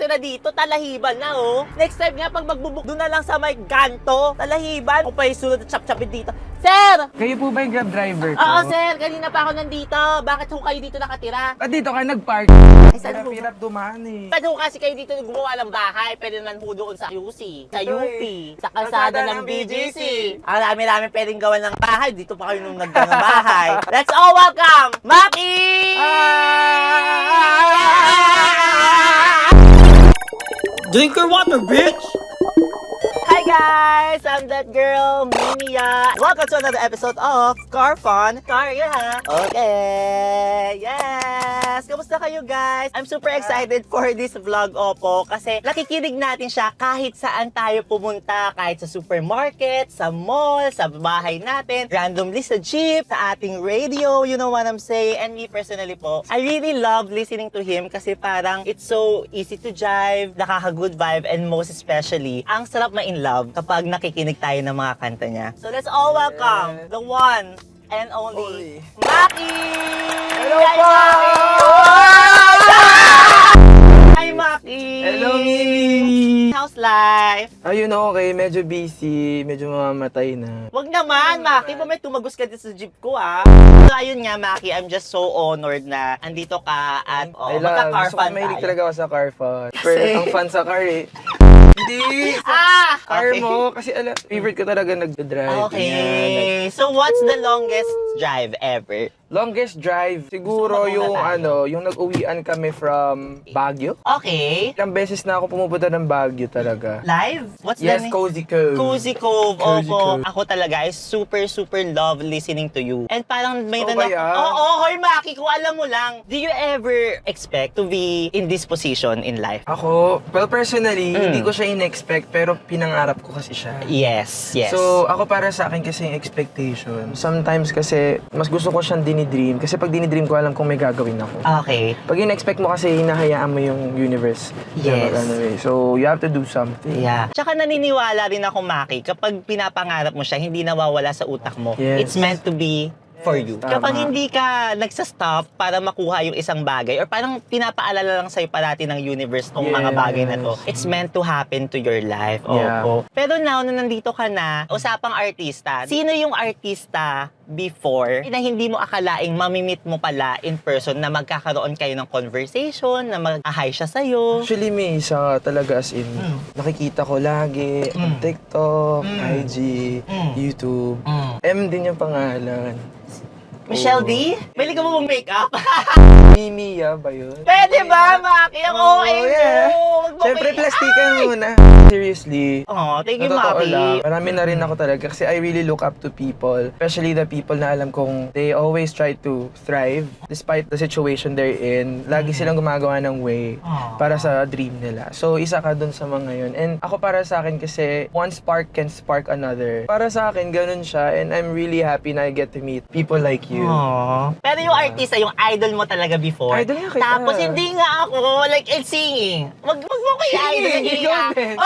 nakatira dito, talahiban na oh. Next time nga, pag magbubuk doon na lang sa may ganto, talahiban. Kung pa isulod at chap-chapin dito. Sir! Kayo po ba yung Grab driver ko? Oo, sir. Kanina pa ako nandito. Bakit ho kayo dito nakatira? Dito ka nag-park. Ay, saan ho? Hirap dumaan eh. Saan ho kasi kayo dito gumawa ng bahay? Pwede naman ho doon sa UC, sa Ito UP, eh. sa kalsada ng BGC. Ang dami-dami pwedeng gawan ng bahay. Dito pa kayo nung naggawa ng bahay. Let's all welcome, Maki! Drink your water, bitch! Hi guys! I'm that girl, Mimia. Welcome to another episode of Car Fun. Car, yeah. Okay. Yes! Kamusta kayo guys? I'm super excited for this vlog, opo. Kasi nakikinig natin siya kahit saan tayo pumunta. Kahit sa supermarket, sa mall, sa bahay natin, randomly sa jeep, sa ating radio, you know what I'm saying? And me personally po, I really love listening to him kasi parang it's so easy to jive, nakaka-good vibe, and most especially, ang sarap ma-in love kapag nakikinig tayo ng mga kanta niya. So let's all welcome the one and only Maki! Hello Hi, po! Maki! Hi, Maki! Hello, Mimi! How's life? Ayun, okay. Medyo busy. Medyo mamamatay na. Wag naman, Maki. Pa may tumagos ka dito sa jeep ko, ah. So, ayun nga, Maki. I'm just so honored na andito ka at magka-car Gusto ko fun mahilig tayo. talaga ako sa car fun. Pero ang fun sa car eh. Hindi! Sa car Okay. mo. Kasi favorite ko talaga nagdadrive. Yan. Okay. So, what's the longest drive ever? Longest drive, siguro Gusto mo yung muna tayo. yung nag-uwian kami from Baguio. Okay. Ilang beses na ako pumupunta ng Baguio talaga. Live? What's Yes, the name? Cozy Cove. Cozy Cove. Cozy Opo. Cove. Ako talaga is super love listening to you. And parang may Oh, ba yan? hoy Maki, kung alam mo lang, do you ever expect to be in this position in life? Ako, well personally, hindi ko siya in-expect pero pinangarap ko kasi siya. Yes. So, ako para sa akin kasi yung expectation. Sometimes kasi, mas gusto ko siyang dinidream. Kasi pag dinidream ko, alam kong may gagawin ako. Okay. Pag in-expect mo kasi, hinahayaan mo yung universe. Yes. So, you have to do something. Yeah. Tsaka naniniwala rin ako, Maki, kapag pinapangarap mo siya, hindi nawawala sa utak mo. Yes. It's meant to be for you. Tama. Kapag hindi ka nagsastop para makuha yung isang bagay or parang pinapaalala lang sa'yo parati ng universe tong mga bagay na to, it's meant to happen to your life. Yeah. Opo. Pero now na nandito ka na, usapang artista, sino yung artista before na hindi mo akalaing mamimit mo pala in person na magkakaroon kayo ng conversation, na mag-hi siya sa'yo? Actually, may isa talaga as in, nakikita ko lagi, on TikTok, IG, YouTube. M din yung pangalan. Michelle D? Bili ka mo bang makeup? Mimia ba yun? Pwede ba, Maki? Ang okay mo. Wag mo Siyempre, kay- plastikan muna. Seriously. Oh, thank you, Sa totoo Maki. lang, marami na rin ako talaga kasi I really look up to people. Especially the people na alam kong they always try to thrive despite the situation they're in. Lagi silang gumagawa ng way para sa dream nila. So, isa ka dun sa mga yun. And ako para sa akin kasi one spark can spark another. Para sa akin, ganun siya. And I'm really happy na I get to meet people like you. Aww. Pero yung artista, yung idol mo talaga before. Idol nga kita. Tapos hindi nga ako, like, it's singing. Wag mo ko yung idol. Singing, Hindi ikaw nga. din.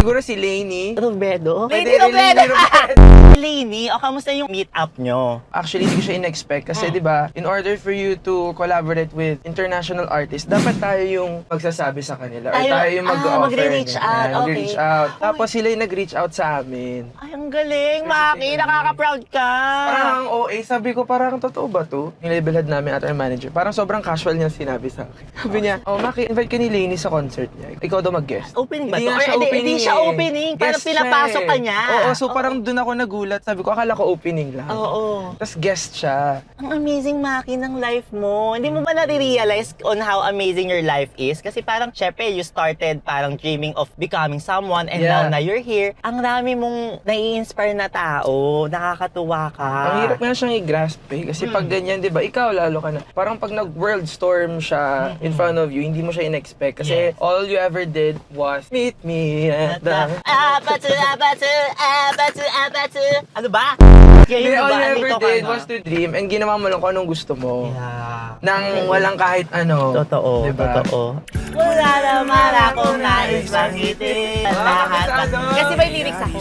Siguro si Lainey. Robredo? Pwede, Lady Robredo. Lady Robredo. Lainey, o kamusta yung meet up nyo? Actually, hindi ko siya in-expect kasi 'di ba, in order for you to collaborate with international artists, dapat tayo yung magsasabi sa kanila or tayo yung mag-offer. magre-reach out, ganyan, okay. magre-reach out. Tapos sila yung nag-reach out sa amin. Ay, ang galing, Maki. Nakaka-proud ka. Parang OA, sabi ko parang totoo ba to? Yung label head namin at our manager, parang sobrang casual niya sinabi sa akin. Sabi niya, Maki, invite ka ni Lainey sa concert niya. Ikaw daw mag-guest. Opening ba Hindi to? nga siya Or opening Hindi siya eh. opening. Parang Guest siya pinapasok eh. ka niya. Oo, so parang dun ako nagulat. Sabi ko, akala ko opening lang. Oo. Tapos guest siya. Ang amazing, Maki, ng life mo. Hindi mo ba nare-realize on how amazing your life is? Kasi parang, syempre, you started parang dreaming of becoming someone and Yeah. now na you're here. Ang dami mong nai-inspire na tao. Nakakatuwa ka. Ang hirap nga siyang i-grasp eh. Kasi pag ganyan, di ba, ikaw lalo ka na. Parang pag nag-world storm siya in front of you, hindi mo siya in-expect. Kasi all you ever did was, meet me at the... Abatu, abatu, abatu, abatu. Ano ba? Hindi, Yun all ba? you ever Andito ka did na. was to dream and ginawa mo lang kung anong gusto mo. Yeah. Nang walang kahit ano. Totoo, Diba? totoo. Wala naman akong nais banggitin lahat. Kasi may lyrics ako.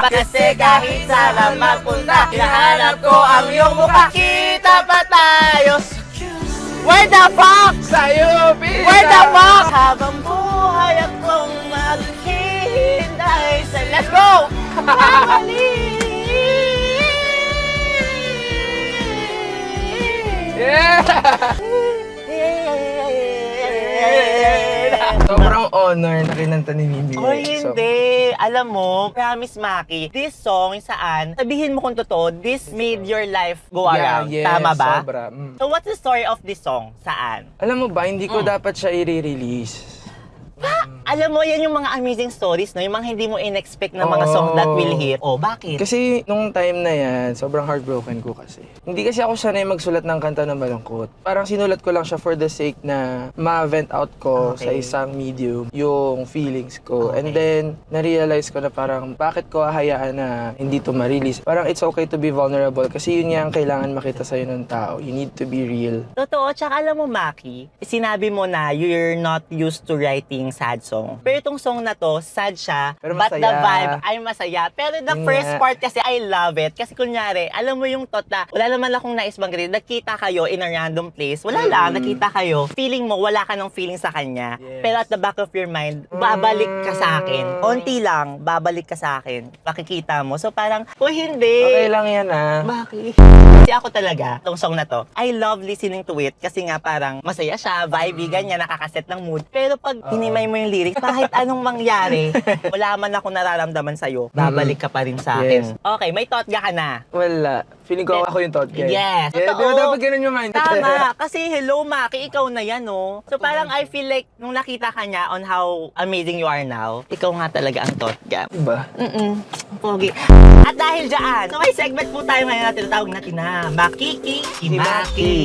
Kasi kahit saan magpunta, hinahanap ko ang iyong mukha. Kita pa tayo. Where the fuck? Sa'yo, Pina! Where the fuck? Habang buhay akong maghihintay sa... Let's go! Yeah! Sobrang honor na kinanta ni Mimi. Oh, hindi. Alam mo, promise, Maki, this song saan, sabihin mo kung totoo, this made your life go around. Yeah, Tama ba? Sobra. So, what's the story of this song? Saan? Alam mo ba, hindi ko dapat siya i-release. Alam mo, yan yung mga amazing stories, no? Yung mga hindi mo in-expect na mga song that will hit. Oh, bakit? Kasi nung time na yan, sobrang heartbroken ko kasi. Hindi kasi ako sanay magsulat ng kanta na malungkot. Parang sinulat ko lang siya for the sake na ma-vent out ko sa Okay. isang medium yung feelings ko. Okay. And then, na-realize ko na parang bakit ko hahayaan na hindi to ma-release. Parang it's okay to be vulnerable kasi yun yung kailangan makita sa'yo ng tao. You need to be real. Totoo, tsaka alam mo, Maki, sinabi mo na you're not used to writing sad song. Pero itong song na to, sad siya, Pero but the masaya. vibe ay masaya. Pero the Yun first nga. part kasi, I love it. Kasi kunyari, alam mo yung thought na, wala naman akong nais bang ganito, nakita kayo in a random place, wala lang, nakita kayo, feeling mo, wala ka ng feeling sa kanya. Yes. Pero at the back of your mind, babalik ka sa akin. Konti lang, babalik ka sa akin. Makikita mo. So parang, hindi. Okay lang yan Bakit? Kasi ako talaga, tong song na to, I love listening to it kasi nga parang masaya siya, vibey, ganyan, nakakaset ng mood. Pero pag hinimay mo yung lyrics, kahit anong mangyari, wala man ako nararamdaman sa'yo, babalik ka pa rin sa akin. Yes. Okay, may thought ka na. Wala. Feeling ko ako yung thought guy. Yes, Yeah, totoo. di ba dapat ganun yung mind? Tama, kasi hello Maki, ikaw na yan, no? So parang I feel like, nung nakita ka niya on how amazing you are now, ikaw nga talaga ang thought guy. Diba? Pogi. At dahil dyan, so may segment po tayo ngayon na tinatawag natin na Makiki Maki.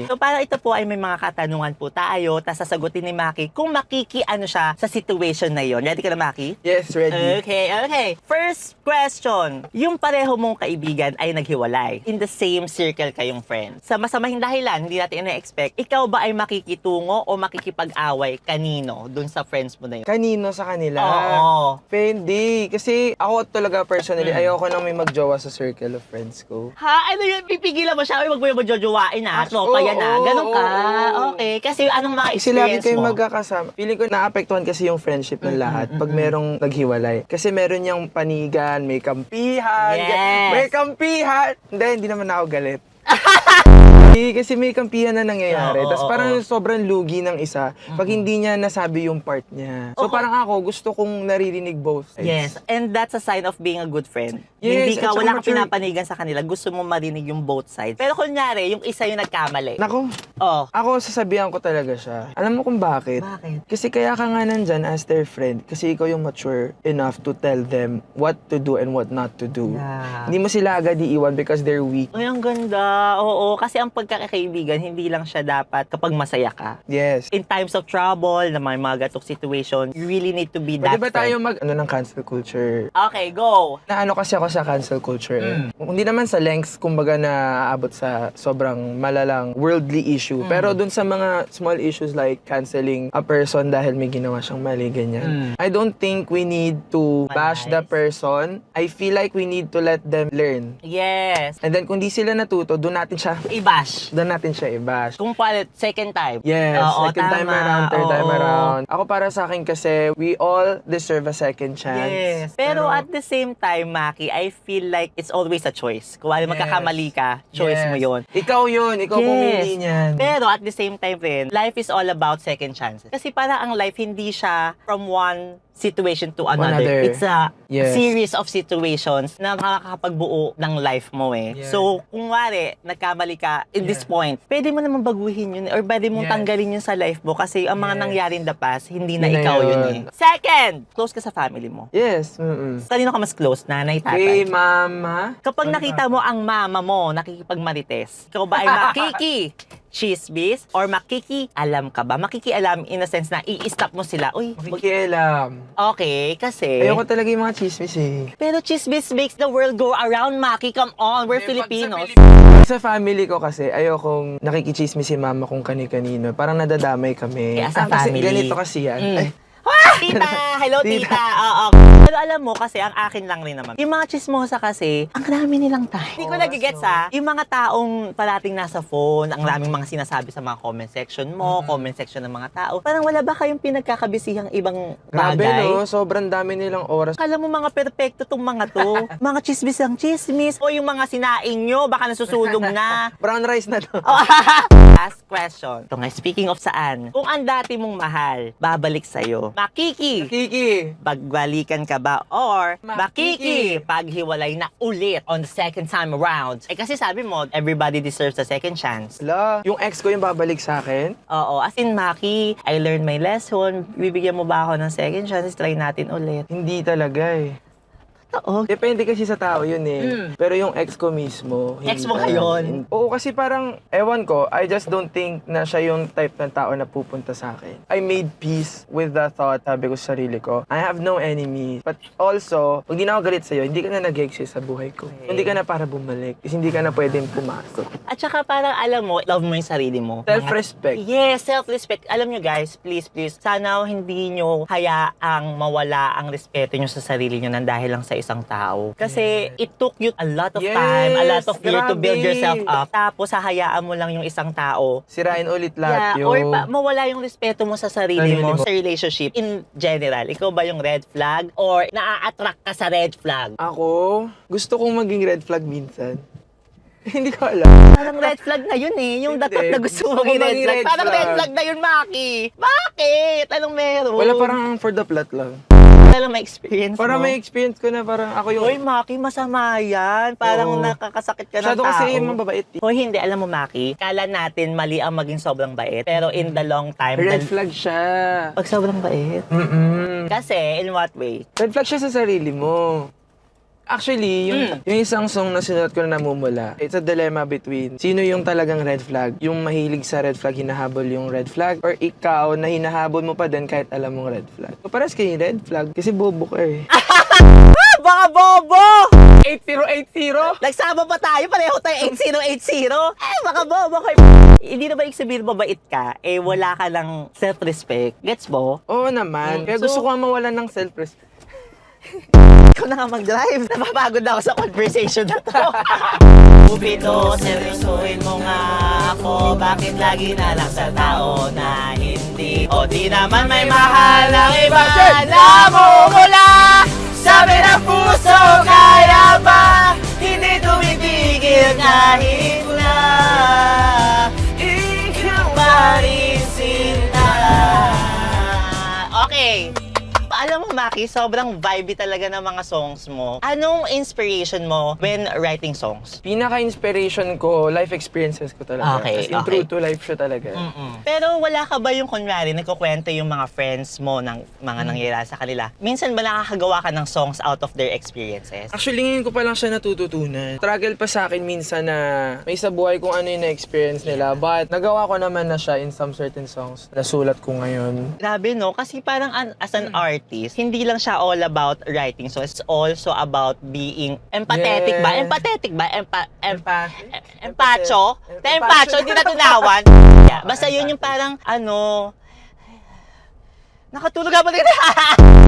So para ito po ay may mga katanungan po tayo, tapos sasagutin ni Maki kung makiki ano siya sa situation na yon. Ready ka na, Maki? Yes, ready. Okay. First question. Yung pareho mong kaibigan ay naghiwalay. In the same circle kayong friends. Sa masamahing dahilan, hindi natin ina-expect, ikaw ba ay makikitungo o makikipag-away kanino dun sa friends mo na yun? Kanino sa kanila? Oo. Hindi. Kasi ako talaga personally, ayoko nang may magjowa sa circle of friends ko. Ha? Ano yun? Pipigilan mo siya? Ay, wag mo yung magjojowain ha? Tropa yan ha? oo, Ganun ka? oo. Okay. Kasi anong mga Kasi lagi experience kayong mo? magkakasama. Feeling ko naapektuhan kasi yung friendship ng lahat pag merong naghiwalay. Kasi meron yung panigan, may kampihan. Yes. May kampihan! Hindi naman ako galit. Kasi may kampihan na nangyayari. Oo, Tapos parang oo. sobrang lugi ng isa pag hindi niya nasabi yung part niya. So Oo. parang ako, gusto kong naririnig both sides. Yes, and that's a sign of being a good friend. Yes, Hindi ka, at saka wala ka mature. pinapanigan sa kanila. Gusto mo marinig yung both sides. Pero kunyari, yung isa yung nagkamali. Nako, Oh. ako sasabihan ko talaga siya. Alam mo kung bakit? Bakit? Kasi kaya ka nga nandyan as their friend kasi ikaw yung mature enough to tell them what to do and what not to do. Yeah. Hindi mo sila agad iiwan because they're weak. Ay, ang ganda. Oo, kasi ang pagkakaibigan, hindi lang siya dapat kapag masaya ka. Yes. In times of trouble, na may mga gatong situation, you really need to be that Pwede ba tayo friend. ng cancel culture? Okay, go! Naano kasi ako sa cancel culture. Hindi naman sa lengths, kumbaga na aabot sa sobrang malalang worldly issue. Pero dun sa mga small issues like canceling a person dahil may ginawa siyang mali, ganyan. I don't think we need to bash the person. I feel like we need to let them learn. Yes. And then kung di sila natuto, doon natin siya i-bash. Kung palit, second time. Yes, Oo, second time tama. around, third time Oo. around. Ako para sa akin kasi, we all deserve a second chance. Yes. Pero at the same time, Maki, I feel like it's always a choice. Kung ano magkakamali ka, choice mo yun. Ikaw yun, ikaw pumili niyan. Pero at the same time rin, life is all about second chances. Kasi para ang life, hindi siya from one situation to another. Another. It's a Yes. series of situations na makakapagbuo ng life mo eh. Yes. So, kung wari, nagkamali ka in this point, pwede mo naman baguhin yun or pwede mong Yes. tanggalin yun sa life mo kasi ang mga Yes. nangyari in the past, hindi na Hindi na ikaw yun yun. eh. Second, close ka sa family mo. Yes. Kanino ka mas close? Nanay, Kay tatay? mama. Kapag nakita mo ang mama mo nakikipagmarites, ikaw ba ay makiki chismis or makiki alam ka ba? Makiki alam in a sense na i-stop mo sila. Uy, Makikialam. okay, kasi... Ayoko talaga yung mga chismis eh. Pero chismis makes the world go around, Maki. Come on, we're Filipinos. Sa family ko kasi, ayokong nakikichismis si mama kung kani-kanino. Parang nadadamay kami. Kaya sa Kasi family. ganito kasi yan. Mm. Ay, Tita! Hello, Tita. tita! Oo. Pero alam mo, kasi ang akin lang rin naman, yung mga chismosa kasi, ang dami nilang time. Hindi ko nagigets ha. Yung mga taong parating nasa phone, ang daming mga sinasabi sa mga comment section mo, comment section ng mga tao. Parang wala ba kayong pinagkakabisihang ibang Grabe, bagay? no? Sobrang dami nilang oras. Kala mo mga perpekto tong mga to. Mga chismis ang chismis. O yung mga sinaing nyo, baka nasusulog na. Brown rice na to. Last question. Ito nga, speaking of saan, kung ang dati mong mahal, babalik sa'yo, makiki, Kiki. pagbalikan ka ba? Or makiki, Makiki. paghiwalay na ulit on the second time around. Eh kasi sabi mo, everybody deserves a second chance. Ala, yung ex ko yung babalik sa akin. Oo, as in Maki, I learned my lesson. Bibigyan mo ba ako ng second chance? Try natin ulit. Hindi talaga eh. Oo. Depende kasi sa tao yun eh. Pero yung ex ko mismo, Ex hindi. mo ngayon? Oo, kasi parang, ewan ko, I just don't think na siya yung type ng tao na pupunta sa akin. I made peace with the thought, sabi ko sa sarili ko, I have no enemies. But also, pag di na ako galit sa'yo, hindi ka na nag-exist sa buhay ko. Okay. Hindi ka na para bumalik. Kasi hindi ka na pwedeng pumasok. At saka parang alam mo, love mo yung sarili mo. Self-respect. Yes, self-respect. Alam nyo guys, please, sana hindi nyo hayaang mawala ang respeto nyo sa sarili nyo nang dahil lang sa isang tao. Kasi it took you a lot of time, a lot of year to build grabe. yourself up. Tapos hahayaan mo lang yung isang tao. Sirain ulit lahat yun. Or mawala yung respeto mo sa sarili Sarili mo, mo. sa relationship. In general, ikaw ba yung red flag? Or naa-attract ka sa red flag? Ako, gusto kong maging red flag minsan. Hindi ko alam. Parang red flag na yun eh. Yung Hindi. dapat na gusto mo Gusto ko maging red maging flag. red Parang red flag. flag na yun, Maki. Bakit? Anong meron? Wala, parang for the plot lang. Wala lang ma-experience Para mo. may experience ko na parang ako yung... Hoy, Maki, masama yan. Parang Oo. nakakasakit ka ng Masyado tao. kasi yung mababait. Hoy, hindi. Alam mo, Maki, kala natin mali ang maging sobrang bait. Pero in the long time, Red flag siya. pag sobrang bait. Kasi, in what way? Red flag siya sa sarili mo. Actually, yung isang song na sinulat ko na namumula, it's a dilemma between sino yung talagang red flag, yung mahilig sa red flag, hinahabol yung red flag, or ikaw na hinahabol mo pa din kahit alam mong red flag. So, pares kayo yung red flag kasi bobo ka eh. Baka bobo! 8080! Nagsama pa tayo, pareho tayo 8080. Baka bobo kayo. Hindi na ba ibig sabihin mabait ka, eh wala ka lang self-respect. Gets mo? Oo naman. Kaya So- gusto ko nga mawalan ng self-respect. Ikaw na nga mag-drive. Napapagod na ako sa conversation na to. Upito, seryosohin mo nga ako. Bakit lagi na lang sa tao na hindi? O di naman may mahal ang iba na mumula. Sabi ng puso, kaya ba? Hindi tumitigil kahit na ikaw pa rin sila. Okay. Alam mo, Maki, sobrang vibey talaga ng mga songs mo. Anong inspiration mo when writing songs? Pinaka-inspiration ko, life experiences ko talaga. Okay, As in, okay. true to life siya talaga. Pero wala ka ba yung kunwari, nagkukwento yung mga friends mo ng mga nangyayari sa kanila? Minsan ba nakakagawa ka ng songs out of their experiences? Actually, ngayon ko pa lang siya natututunan. Struggle pa sa akin minsan na may sa buhay kung ano yung na-experience nila. But nagawa ko naman na siya in some certain songs. Nasulat ko ngayon. Grabe, no? Kasi parang as an artist, hindi lang siya all about writing songs. It's also about being empathetic ba? Yes. Empathetic ba? Empathy? Empacho? Empacho, hindi na tunawan. Yeah, basta yun yung parang, nakatulog ka pa din.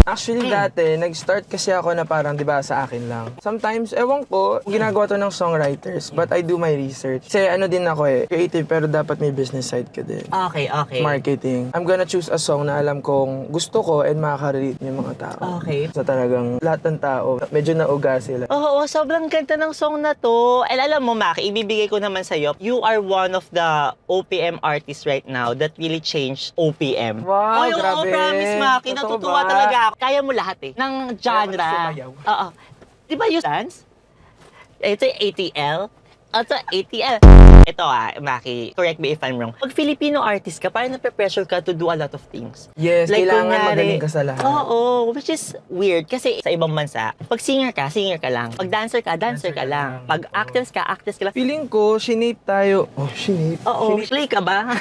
Actually, dati, nag-start kasi ako na parang, di ba, sa akin lang. Sometimes, ewan ko, ginagawa to ng songwriters, but I do my research. Kasi ano din ako eh, creative, pero dapat may business side ka din. Okay. Marketing. I'm gonna choose a song na alam kong gusto ko and makaka-relate yung mga tao. Okay. Sa talagang lahat ng tao, medyo nauga sila. Oo, sobrang ganda ng song na to. And alam mo, Maki, ibibigay ko naman sa'yo, you are one of the OPM artists right now that really changed OPM. Wow, Oo, grabe. promise, Maki. Totoo Natutuwa ba? talaga ako. Kaya mo lahat eh. Ng genre. Kaya mo sumayaw. Oo. Di ba yung dance? Ito yung ATL. Ito, ATL. Ito Maki, correct me if I'm wrong. Pag Filipino artist ka, parang nape-pressure ka to do a lot of things. Yes, kailangan kunyari, magaling ka sa lahat. Oo, which is weird. Kasi sa ibang bansa, pag singer ka lang. Pag dancer ka lang. Pag actress ka lang. Feeling ko, shinape tayo. Oh, shinape. Oo, play ka ba?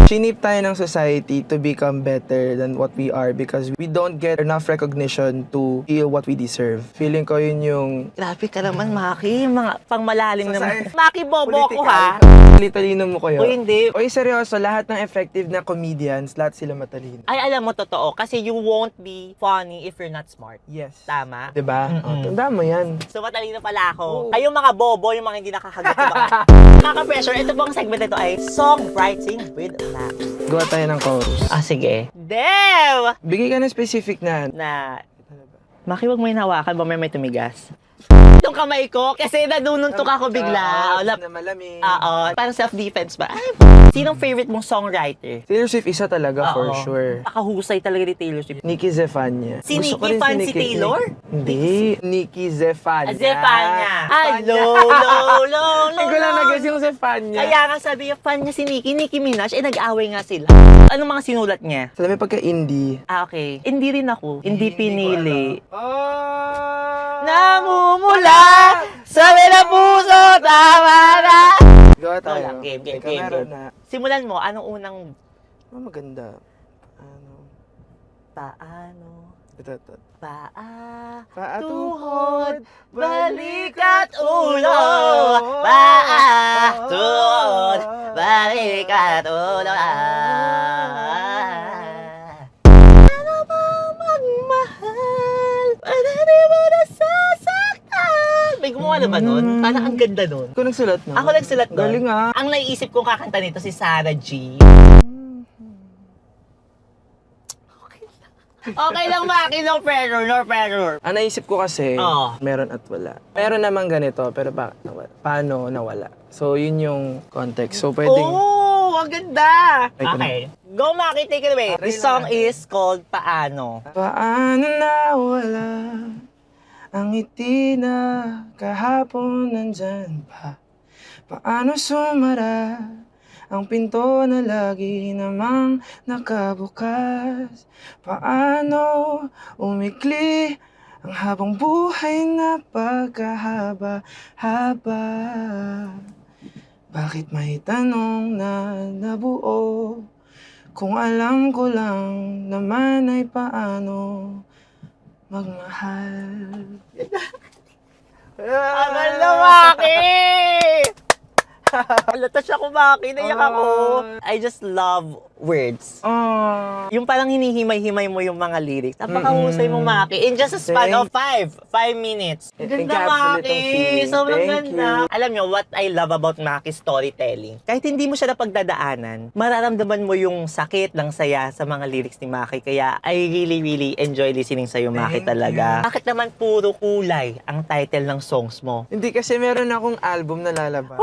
Shinape tayo ng society to become better than what we are because we don't get enough recognition to feel what we deserve. Feeling ko yun yung... Grabe ka naman, Maki. Mga pangmalalim Sa- naman. Maki, bobo ko Political. ha. ha? Talino mo kayo. O hindi. Oy, seryoso, lahat ng effective na comedians, lahat sila matalino. Ay, alam mo, totoo. Kasi you won't be funny if you're not smart. Yes. Tama? Diba? Oh, tanda mo yan. So, matalino pala ako. Kayong mga bobo, yung mga hindi nakakagat sa mga nakaka-pressure. Ito pong segment ito ay Songwriting with Max. Gawa tayo ng chorus. Ah, sige. Dev! Bigay ka ng specific na. Maki, wag mo yung hawakan, ba may tumigas? Itong kamay ko, kasi nadununtok ako bigla. Na malamig. Oo. Parang self-defense ba? Ay, sinong favorite mong songwriter? Taylor Swift isa talaga for Oo. sure. Nakahusay talaga ni Taylor Swift. Nikki Zefania. Si Gusto ko Nikki rin fan si Nikki. Taylor? Hindi. Nikki Zefania. Zefania. Ay, Fanya. lo. Hindi ko lang nag-guess yung Zefania. Kaya nga sabi niya, fan niya si Nicki Minaj, nag-away nga sila. Anong mga sinulat niya? Alam mo pagka-indie. Ah, okay. Hindi rin ako. Hindi pinili. Oh! Namumula sa na puso, tama na. Gawa tayo. Wala, game. Meron na. Simulan mo, anong unang Maganda. paano? Ito. Paa, tuhod, balik at ulo. Paa, tuhod, balik at ulo. Ano ba magmahal? Para di ba nasasaktan? May gumawa na ba nun? Parang ang ganda nun. Ikaw nagsulat no? Ako nagsulat nun. Galing ah. Ang naiisip kong kakanta nito si Sarah G. Okay lang, Maki. No pressure. Ang naisip ko kasi, Oo. meron at wala. Meron naman ganito, pero bakit nawala? Paano nawala? So, yun yung context. So, pwedeng... Oh, ang ganda! Ay, ko na. Okay. Go, Maki. Take it away. This song is called Paano. Paano nawala ang ngiti na kahapon nandyan pa? Paano sumara ang pinto na lagi namang nakabukas? Paano umikli ang habang buhay na pagkahaba-haba? Bakit may tanong na nabuo kung alam ko lang naman ay paano magmahal? Amal na, Maki! Alatas ako, Maki. Naiyak ako. I just love words. Oh. Yung parang hinihimay-himay mo yung mga lyrics. Napakahusay mo, Maki. In just a span of 5 minutes. Ganda, Encapsulate Maki. ang feeling. Sobrang Thank ganda. you. Alam nyo, what I love about Maki's storytelling, kahit hindi mo siya napagdadaanan, mararamdaman mo yung sakit ng saya sa mga lyrics ni Maki. Kaya I really enjoy listening sa'yo, Maki, Thank talaga. Bakit naman puro kulay ang title ng songs mo? Hindi kasi meron akong album na lalabas.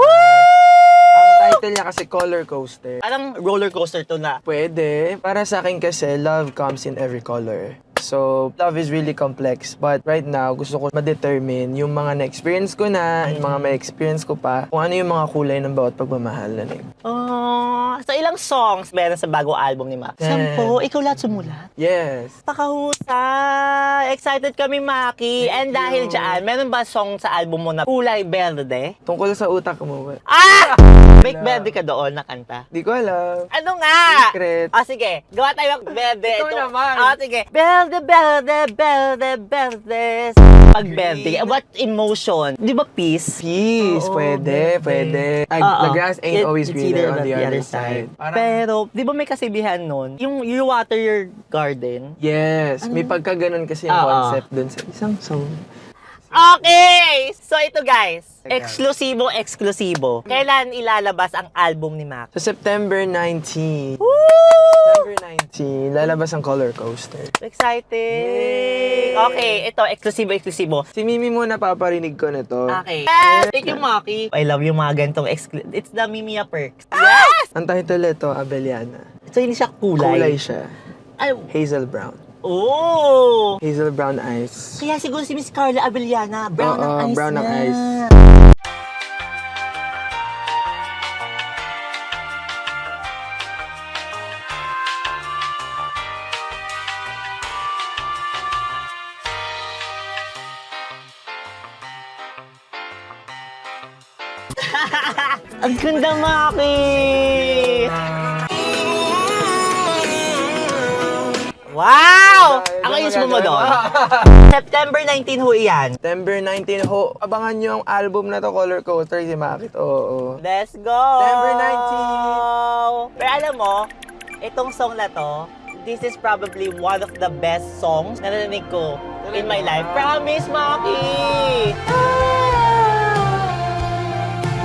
Ang title niya kasi Color Coaster. Parang roller coaster to na. Pwede. Para sa akin kasi, love comes in every color. So, love is really complex. But right now, gusto ko ma-determine yung mga na-experience ko na, yung mga may-experience ko pa, kung ano yung mga kulay ng bawat pagmamahal na name. Oh, so ilang songs meron sa bagong album ni Max? 10. Ikaw lahat sumulat? Yes. Pakahusay! Excited kami, Maki. And dahil you. dyan, meron ba song sa album mo na kulay berde? Tungkol sa utak mo. Ah! Make berde ka doon na kanta. Di ko alam. Ano nga? Secret. Ah, sige. Gawa tayo ng berde. Ikaw naman. Ah, sige. Berde. Pag berde, what emotion? Di ba peace? Peace. Oo, Pwede. Ay, Oo. the grass ain't always It's greener either on the other side. Parang, Pero, di ba may kasibihan nun? Yung you water your garden? yes. May pagkaganon kasi yung Oo. concept dun sa isang song. Okay! So ito guys, eksklusibo. Kailan ilalabas ang album ni Mac? Sa September 19. Woo! September 19, lalabas ang Color Coaster. Exciting! Yay! Okay, ito, eksklusibo. Si Mimi muna paparinig ko na to. Okay. Yes! Thank you, Maki. I love yung mga ganitong It's the Mimia Perks. Yes! Ang title ito, Abeliana. So hindi siya kulay. Kulay siya. Ay, Hazel brown. oh! Hazel brown eyes. Kaya siguro si Miss Carla Abellana, brown Oo, ang eyes brown ang niya. eyes. Ang ganda, Maki! Wow! Ang mismo mo doon. September 19 ho iyan. September 19 ho. Abangan nyo ang album na to, Color Coaster, si Makit. Oo. Let's go! September 19. Pero alam mo, itong song na to, this is probably one of the best songs na narinig ko in my life. Promise, Maki!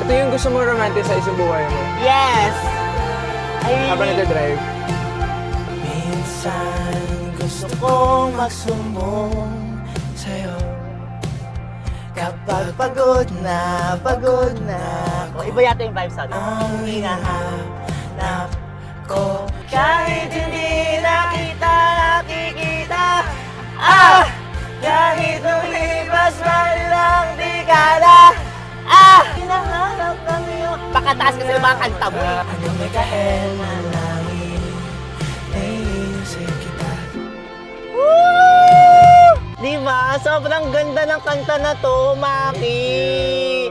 Ito yung gusto mo romanticize yung buhay mo. Yes! Habang nag-drive. Minsan gusto kong magsumbong sa'yo kapag pagod na ako. Iba yata yung vibes natin. Ang hinahanap ko kahit hindi nakikita kahit lumipas man lang dekada hinahanap ng iyong pakataas kasi yung mga kanta mo. Ano may kahel na langit naiisip kita. Woo! Diba? Sobrang ganda ng kanta na to, Maki!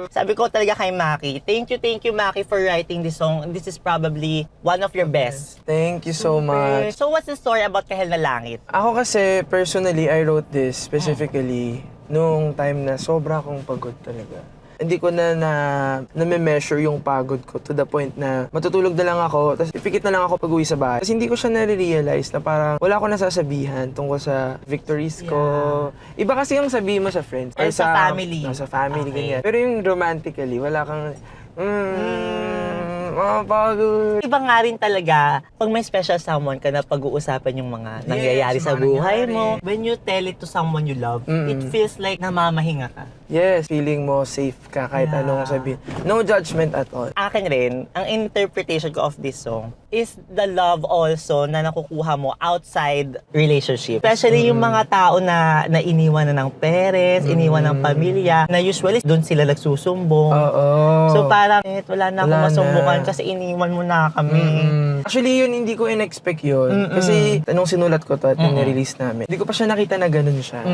Sabi ko talaga kay Maki, thank you Maki for writing this song. This is probably one of your best. Thank you so much. So what's the story about Kahel na Langit? Ako kasi, personally, I wrote this specifically nung time na sobra akong pagod talaga. Hindi ko na-measure yung pagod ko to the point na matutulog na lang ako, tapos ipikit na lang ako pag-uwi sa bahay. Kasi hindi ko siya nare-realize na parang wala ko nasasabihan tungkol sa victories ko. Iba kasi yung sabihin mo sa friends. Or sa family. Sa family, Okay. ganyan. Pero yung romantically, wala kang, pagod. Iba nga rin talaga, pag may special someone ka na pag-uusapan yung mga nangyayari sa mga buhay nangyayari. mo, when you tell it to someone you love, Mm-mm. it feels like namamahinga ka. Yes, feeling mo safe ka kahit Yeah. anong sabihin. No judgment at all. Akin rin, ang interpretation ko of this song is the love also na nakukuha mo outside relationship. Especially yung mga tao na iniwan na ng parents, iniwan ng pamilya, na usually doon sila nagsusumbong. Oo. So parang, wala na akong Wala masumbukan na. kasi iniwan mo na kami. Actually, yun, hindi ko in-expect yun. Kasi, nung sinulat ko to at yung nirelease namin, hindi ko pa siya nakita na ganun siya.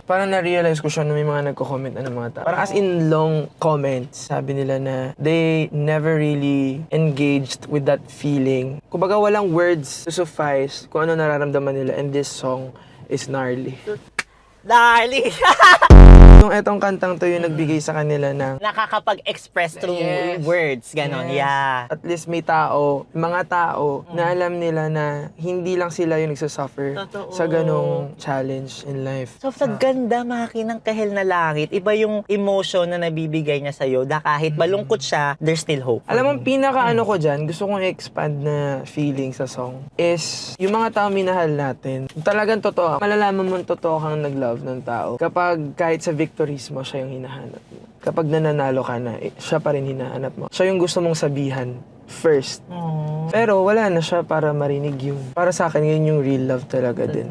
Parang na-realize ko siya na may mga nagko-comment ng mga tao. Parang as in long comments, sabi nila na they never really engaged with that feeling. Kumbaga, walang words to suffice kung ano nararamdaman nila, and this song is gnarly. Darling! Yung etong kantang to yung nagbigay sa kanila ng Nakakapag-express through Yes. words, ganon. Yes. Yeah. At least may mga tao na alam nila na hindi lang sila yung nagsasuffer Totoo. sa ganong challenge in life. So, sa ganda, Maki, ng Kahel na Langit, iba yung emotion na nabibigay niya sa'yo na kahit malungkot siya, there's still hope. Alam mo, pinaka-ano ko dyan, gusto kong i-expand na feeling sa song, is yung mga tao minahal natin, talagang totoo, malalaman mo totoo kang nag-love ng tao kapag kahit sa victories mo, siya yung hinahanap mo. Kapag nananalo ka na, siya pa rin hinahanap mo. Siya yung gusto mong sabihan first. Aww. Pero wala na siya para marinig yun. Para sa akin, yun yung real love talaga din.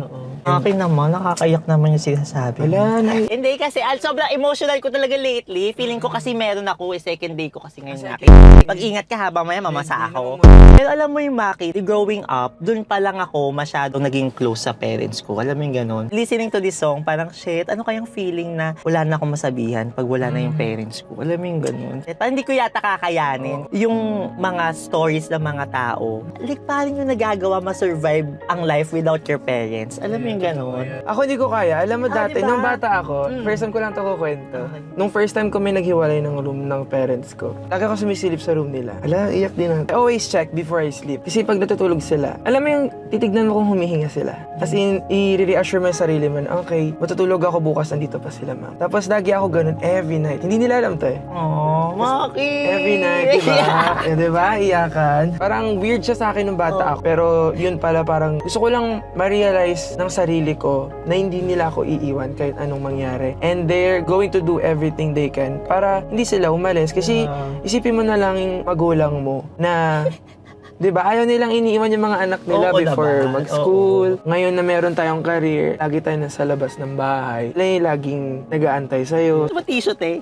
Akin naman, nakakaiyak naman yung sinasabi. Wala na. Hindi kasi, sobrang emotional ko talaga lately. Feeling ko kasi meron ako, second day ko kasi ngayon Maki. Pag-ingat ka habang maya mamasa ako. Pero alam mo yung Maki, growing up, dun pa lang ako masyadong naging close sa parents ko. Alam mo yung ganun. Listening to this song, parang shit, ano kayang feeling na wala na akong masabihan pag wala na yung parents ko. Alam mo yung ganun. Parang hindi ko yata kakayanin yung mga stories ng mga tao. Like, parang yung nagagawa ma-survive ang life without your parents. Alam mo yung ganun. Ako hindi ko kaya. Alam mo dati, diba? nung bata ako, first time ko lang ito kukwento. Okay. Nung first time kami naghiwalay ng room ng parents ko, lagi ako sumisilip sa room nila. Ala, iyak din ako. I always check before I sleep. Kasi pag natutulog sila, alam mo yung titignan mo kung humihinga sila. As in, i-reassure mo yung sarili mo na, okay, matutulog ako bukas, nandito pa sila, ma'am. Tapos lagi ako ganun every night. Hindi nila alam to eh. Aww, Maki! Every night, diba? Eh, diba? Iyakan. Parang weird siya sa akin nung bata ako. Pero yun pala, parang gusto ko lang ma-realize ng sarili ko na hindi nila ako iiwan kahit anong mangyari. And they're going to do everything they can para hindi sila umalis. Kasi isipin mo na lang yung magulang mo na 'di ba? Ayaw nilang iniiwan yung mga anak nila Oo before naman. mag-school. Ngayon na meron tayong career, lagi tayo nasa labas ng bahay. Sila yung laging nag-aantay sa'yo. Ito ba t-shirt eh?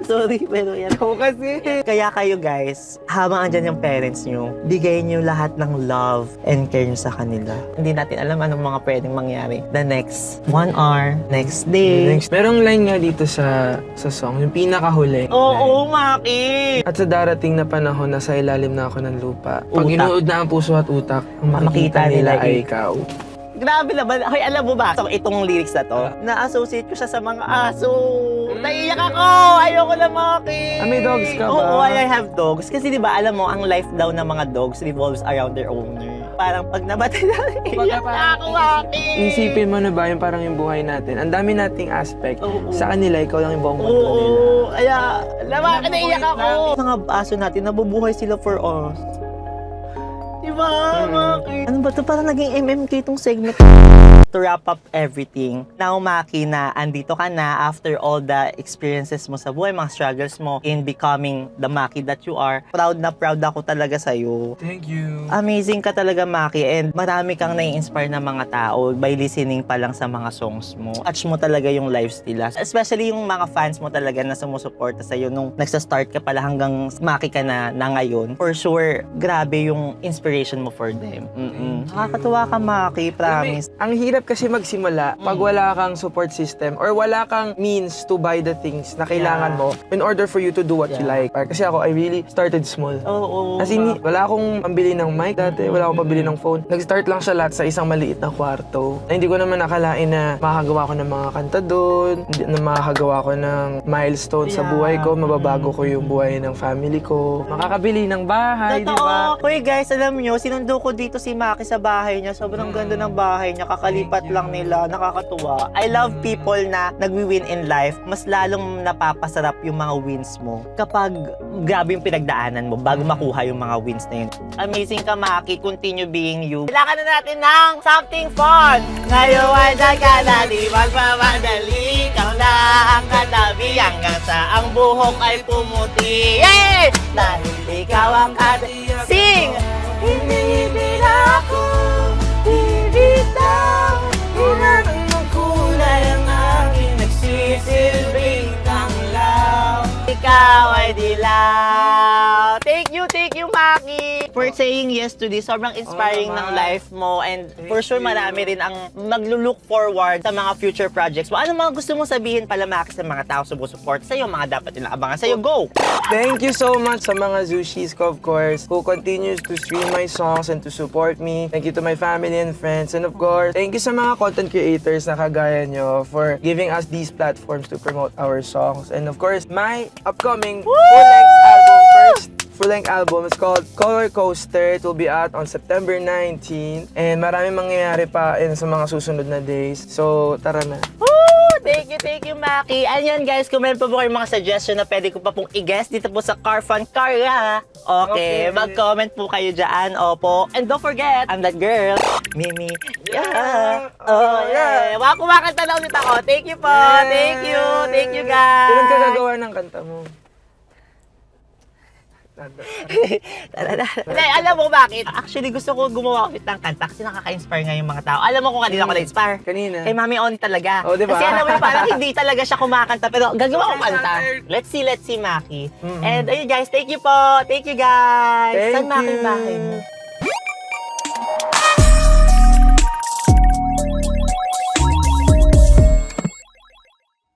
Sorry, pero yan. Ako kasi. Kaya kayo guys, habang andyan yung parents nyo, bigay nyo lahat ng love and care nyo sa kanila. Hindi natin alam anong mga pwedeng mangyari. The next 1 hour, next day. Next, merong line nga dito sa song, yung pinakahuli. Oo, Maki! At sa darating na panahon, nasa ilalim na ako ng lupa. Pag Utak. inuod na ang puso at utak, ang makikita Makita nila nila ay ikaw. Grabe naman. Hoy, alam mo ba? So, itong lyrics na to, na-associate ko siya sa mga aso. Naiiyak ako! Ayoko na Maki! May dogs ka ba? Oo, I have dogs. Kasi di ba, alam mo, ang life daw ng mga dogs revolves around their owner. Parang pag nabatay na, iiyak na ako, Maki! Isipin mo na ba yung parang yung buhay natin? Ang dami nating aspect. Oo. Sa kanila, ikaw lang yung buong mundo nila. Oo, kaya, Maki, naiiyak ako! Mga aso natin, nabubuhay sila for us. Diba, Maki? Ano ba ito? Parang naging MMK itong segment. To wrap up everything, now Maki na andito ka na after all the experiences mo sa buhay, mga struggles mo in becoming the Maki that you are, proud na proud ako talaga sa'yo. Thank you. Amazing ka talaga, Maki, and marami kang nai-inspire na mga tao by listening pa lang sa mga songs mo. Touch mo talaga yung lives nila. Especially yung mga fans mo talaga na sumusuporta sa'yo nung nagsa-start ka pala hanggang Maki ka na ngayon. For sure, grabe yung inspiration mo for them. Nakakatuwa ka, Maki, promise. Ang hirap kasi magsimula pag wala kang support system or wala kang means to buy the things na kailangan mo in order for you to do what you like. Kasi ako, I really started small. Oo. Kasi wala akong pambili ng mic dati, wala akong pambili ng phone. Nag-start lang siya lahat sa isang maliit na kwarto. Na hindi ko naman nakalain na makakagawa ko ng mga kanta doon, na makakagawa ko ng milestone sa buhay ko, mababago ko yung buhay ng family ko, makakabili ng bahay, di ba? Hoy guys, alam nyo, sinundo ko dito si Maki sa bahay niya. Sobrang ganda ng bahay niya. Kakalipat lang nila. Nakakatuwa. I love people na nagwi-win in life. Mas lalong napapasarap yung mga wins mo kapag grabe yung pinagdaanan mo bago makuha yung mga wins na yun. Amazing ka, Maki. Continue being you. Kailangan na natin ng something fun. Ngayon ay ka na di magmamadali. Ikaw na ang katabi hanggang sa ang buhok ay pumuti. Yay! Dahil ikaw ang sing! Hindi na ako bibitaw. Hinanang ng kulay ang aking nagsisilbing tanglaw. Ikaw ay dilaw. Thank you, Maki, for saying yes to this. Sobrang inspiring ng life mo, and for sure marami rin ang maglo-look forward sa mga future projects mo. Ano mga gusto mong sabihin pala, Maki, sa mga tao sumusupport sa'yo, mga dapat nilang abangan sa'yo? Go! Thank you so much sa mga Zushis ko, of course, who continues to stream my songs and to support me. Thank you to my family and friends. And of course, thank you sa mga content creators na kagaya nyo for giving us these platforms to promote our songs. And of course, my upcoming full-length album is called Color Coaster. It will be out on September 19. And maraming mangyayari pa sa mga susunod na days. So, tara na. Thank you, Maki. Ayan guys, kung meron pa po kayong mga suggestion na pwede ko pa pong i-guess dito po sa Car Fun Karya. Okay, mag-comment po kayo dyan. Opo. And don't forget, I'm that girl, Mimi. Yeah. Oh, yeah. Kumakanta na ulit ako. Thank you po. Thank you guys. Kailan ka gagawa ng kanta mo? Hindi, alam mo bakit? Actually, gusto ko gumawa ulit ng kanta kasi nakaka-inspire nga yung mga tao. Alam mo kung kanina ako na-inspire? Kanina. Kay Mami Oni talaga. Oh, diba? Kasi alam mo, parang hindi talaga siya kumakanta, pero gagawa ko kanta. Let's see, Maki. And ayun guys, thank you po. Thank you guys. Thank Saan Maki you. bahay mo?